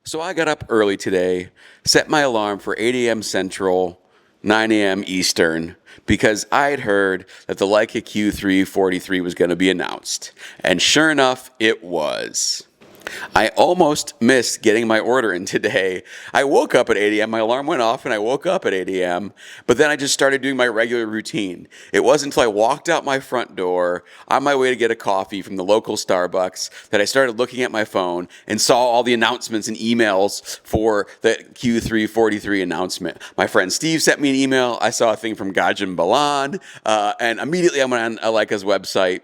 So I got up early today, set my alarm for 8 a.m. Central, 9 a.m. Eastern, because I had heard that the Leica Q3 43 was going to be announced. And sure enough, it was. I almost missed getting my order in today. I woke up at 8 a.m. My alarm went off and I woke up at 8 a.m. But then I just started doing my regular routine. It wasn't until I walked out my front door on my way to get a coffee from the local Starbucks that I started looking at my phone and saw all the announcements and emails for the Q3 43 announcement. My friend Steve sent me an email. I saw a thing from Gajan Balan, and immediately I went on Leica's website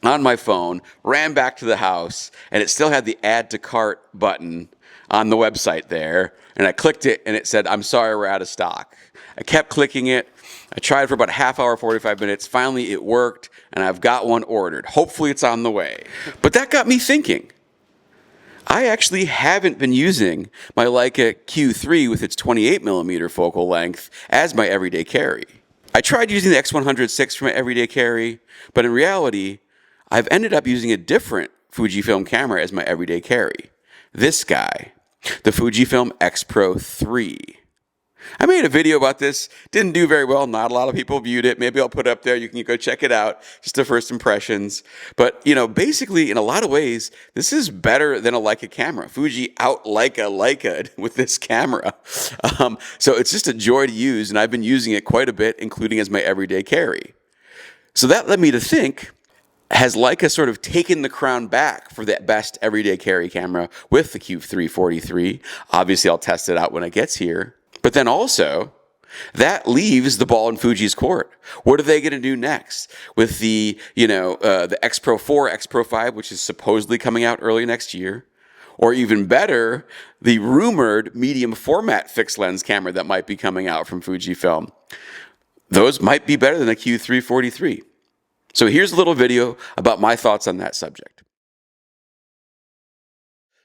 on my phone, ran back to the house, and it still had the add to cart button on the website there. And I clicked it and it said, "I'm sorry, we're out of stock." I kept clicking it. I tried for about a half hour, 45 minutes. Finally, it worked, and I've got one ordered. Hopefully, it's on the way. But that got me thinking. I actually haven't been using my Leica Q3 with its 28mm focal length as my everyday carry. I tried using the X100 for my everyday carry, but in reality, I've ended up using a different Fujifilm camera as my everyday carry. This guy, the Fujifilm X Pro 3. I made a video about this, didn't do very well, not a lot of people viewed it. Maybe I'll put it up there, you can go check it out, just the first impressions. But, basically, in a lot of ways, this is better than a Leica camera. Fuji out Leica with this camera. So it's just a joy to use, and I've been using it quite a bit, including as my everyday carry. So that led me to think, has Leica sort of taken the crown back for that best everyday carry camera with the Q3 43? Obviously, I'll test it out when it gets here. But then also, that leaves the ball in Fuji's court. What are they going to do next with the X Pro 4, X Pro 5, which is supposedly coming out early next year? Or even better, the rumored medium format fixed lens camera that might be coming out from Fujifilm. Those might be better than a Q3 43. So here's a little video about my thoughts on that subject.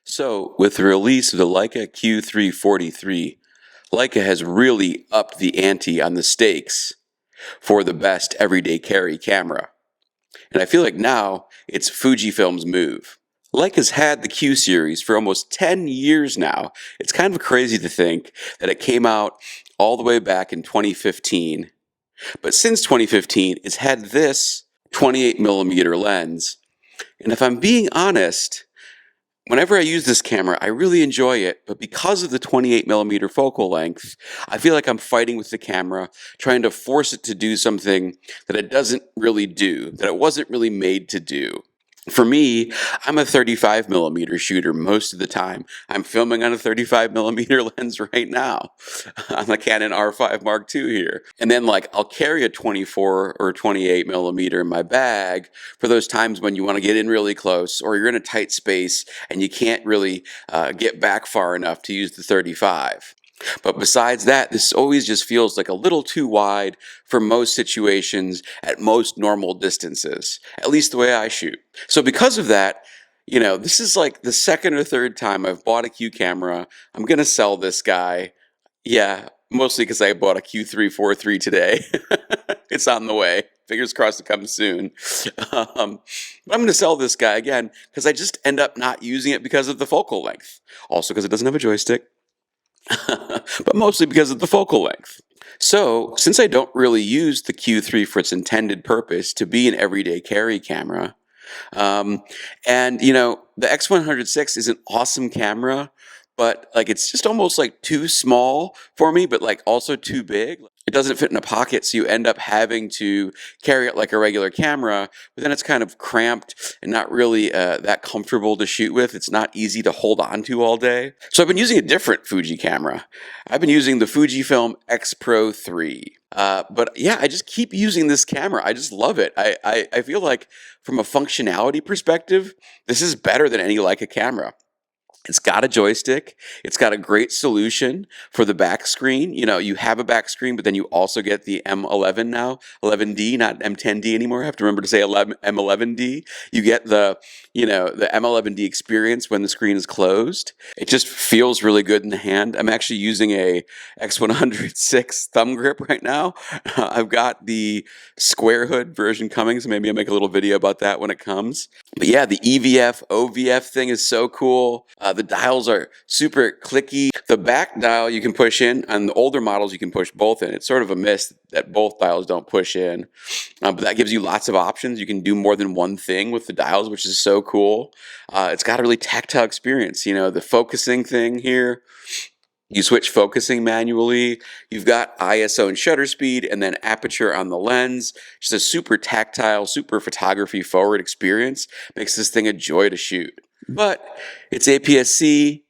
So with the release of the Leica Q3 43, Leica has really upped the ante on the stakes for the best everyday carry camera. And I feel like now it's Fujifilm's move. Leica's had the Q series for almost 10 years now. It's kind of crazy to think that it came out all the way back in 2015. But since 2015, it's had this 28mm lens. And if I'm being honest, whenever I use this camera, I really enjoy it, but because of the 28mm focal length, I feel like I'm fighting with the camera, trying to force it to do something that it doesn't really do, that it wasn't really made to do. For me, I'm a 35mm shooter most of the time. I'm filming on a 35mm lens right now on the Canon R5 Mark II here. And then I'll carry a 24 or 28mm in my bag for those times when you want to get in really close or you're in a tight space and you can't really get back far enough to use the 35. But besides that, this always just feels like a little too wide for most situations at most normal distances, at least the way I shoot. So because of that, this is like the second or third time I've bought a Q camera. I'm going to sell this guy. Yeah, mostly because I bought a Q3 43 today. It's on the way. Fingers crossed it comes soon. But I'm going to sell this guy again because I just end up not using it because of the focal length. Also because it doesn't have a joystick. But mostly because of the focal length. So, since I don't really use the Q3 for its intended purpose to be an everyday carry camera, the X100 is an awesome camera, but it's just almost too small for me, but also too big. It doesn't fit in a pocket, so you end up having to carry it like a regular camera, but then it's kind of cramped and not really that comfortable to shoot with. It's not easy to hold on to all day. So I've been using a different Fuji camera. I've been using the Fujifilm X Pro 3. But yeah, I just keep using this camera. I just love it. I feel like from a functionality perspective, this is better than any Leica camera. It's got a joystick. It's got a great solution for the back screen. You have a back screen, but then you also get the M11 now, 11D, not M10D anymore. I have to remember to say M11D. You get the M11D experience when the screen is closed. It just feels really good in the hand. I'm actually using a X100 thumb grip right now. I've got the square hood version coming, so maybe I'll make a little video about that when it comes. But yeah, the EVF, OVF thing is so cool. The dials are super clicky. The back dial you can push in. On the older models, you can push both in. It's sort of a miss that both dials don't push in. But that gives you lots of options. You can do more than one thing with the dials, which is so cool. It's got a really tactile experience. The focusing thing here. You switch focusing manually. You've got ISO and shutter speed, and then aperture on the lens. Just a super tactile, super photography forward experience. Makes this thing a joy to shoot. But it's APS-C.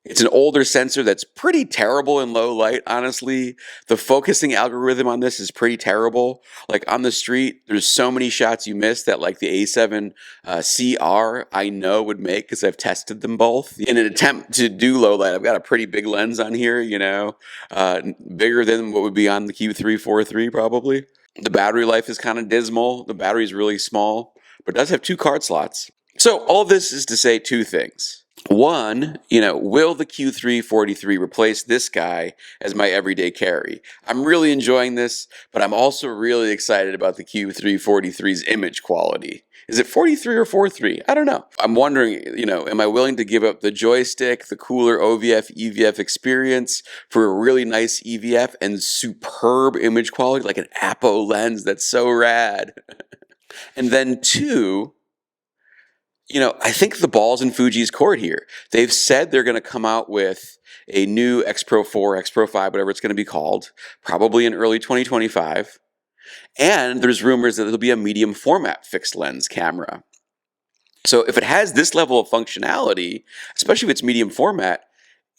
It's an older sensor that's pretty terrible in low light, honestly. The focusing algorithm on this is pretty terrible. Like on the street, there's so many shots you miss that like the A7 CR I know would make because I've tested them both. In an attempt to do low light, I've got a pretty big lens on here, bigger than what would be on the Q3 4.3 probably. The battery life is kind of dismal. The battery is really small, but it does have 2 card slots. So all this is to say 2 things. One, will the Q3 43 replace this guy as my everyday carry? I'm really enjoying this, but I'm also really excited about the Q3 43's image quality. Is it 43 or 43? I don't know. I'm wondering, am I willing to give up the joystick, the cooler OVF, EVF experience for a really nice EVF and superb image quality, like an Apo lens that's so rad? And then 2, I think the ball's in Fuji's court here. They've said they're going to come out with a new X Pro 4, X Pro 5, whatever it's going to be called, probably in early 2025. And there's rumors that it'll be a medium format fixed lens camera. So if it has this level of functionality, especially if it's medium format,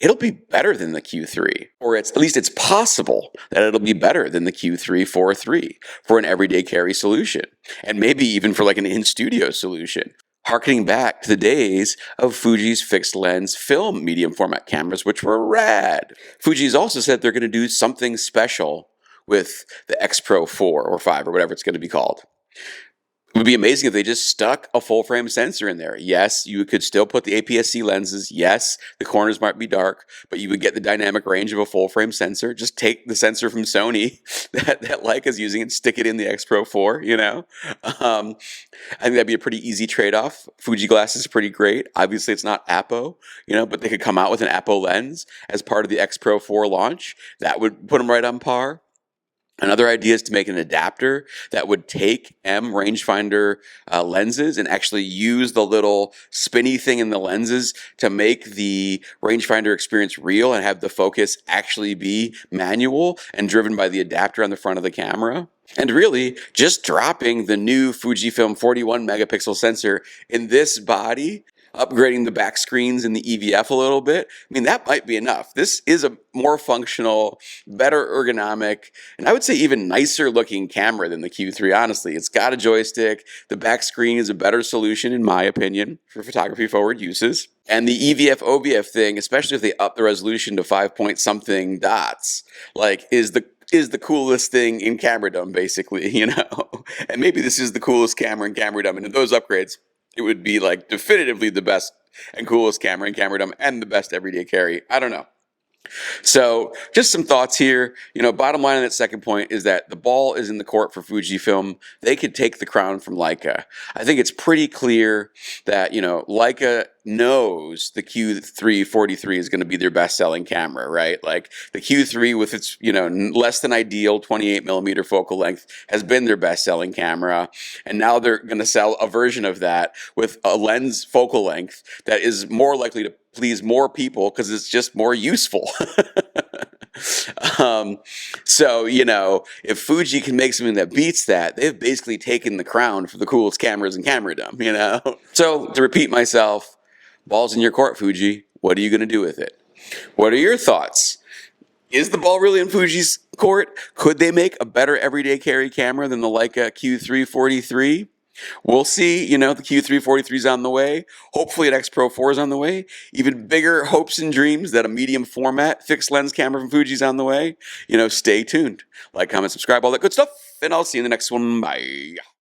it'll be better than the Q3. Or at least it's possible that it'll be better than the Q3 4.3 for an everyday carry solution. And maybe even for like an in-studio solution. Harkening back to the days of Fuji's fixed lens film medium format cameras, which were rad. Fuji's also said they're going to do something special with the X Pro 4 or 5 or whatever it's going to be called. It would be amazing if they just stuck a full frame sensor in there. Yes, you could still put the APS-C lenses. Yes, the corners might be dark, but you would get the dynamic range of a full frame sensor. Just take the sensor from Sony that Leica's using and stick it in the X Pro 4, I think that'd be a pretty easy trade-off. Fuji glass is pretty great. Obviously, it's not Apo, but they could come out with an Apo lens as part of the X Pro 4 launch. That would put them right on par. Another idea is to make an adapter that would take M rangefinder lenses and actually use the little spinny thing in the lenses to make the rangefinder experience real and have the focus actually be manual and driven by the adapter on the front of the camera. And really, just dropping the new Fujifilm 41 megapixel sensor in this body, upgrading the back screens and the EVF a little bit, that might be enough. This is a more functional, better ergonomic, and I would say even nicer looking camera than the Q3, honestly. It's got a joystick. The back screen is a better solution, in my opinion, for photography forward uses. And the EVF, OVF thing, especially if they up the resolution to 5 point something dots, is the coolest thing in cameradom, basically, And maybe this is the coolest camera in cameradom, and in those upgrades, it would be like definitively the best and coolest camera in cameradom and the best everyday carry. I don't know. So just some thoughts here. Bottom line on that second point is that the ball is in the court for Fujifilm. They could take the crown from Leica. I think it's pretty clear that, Leica knows the Q3 43 is going to be their best-selling camera, right? Like the Q3 with its, less than ideal 28 millimeter focal length has been their best-selling camera. And now they're going to sell a version of that with a lens focal length that is more likely to please more people because it's just more useful. So, if Fuji can make something that beats that, they've basically taken the crown for the coolest cameras in cameradom, So, to repeat myself, ball's in your court, Fuji. What are you going to do with it? What are your thoughts? Is the ball really in Fuji's court? Could they make a better everyday carry camera than the Leica Q3 43? We'll see, the Q3 43 is on the way. Hopefully an X Pro 4 is on the way. Even bigger hopes and dreams that a medium format fixed lens camera from Fuji is on the way. Stay tuned. Like, comment, subscribe, all that good stuff. And I'll see you in the next one. Bye.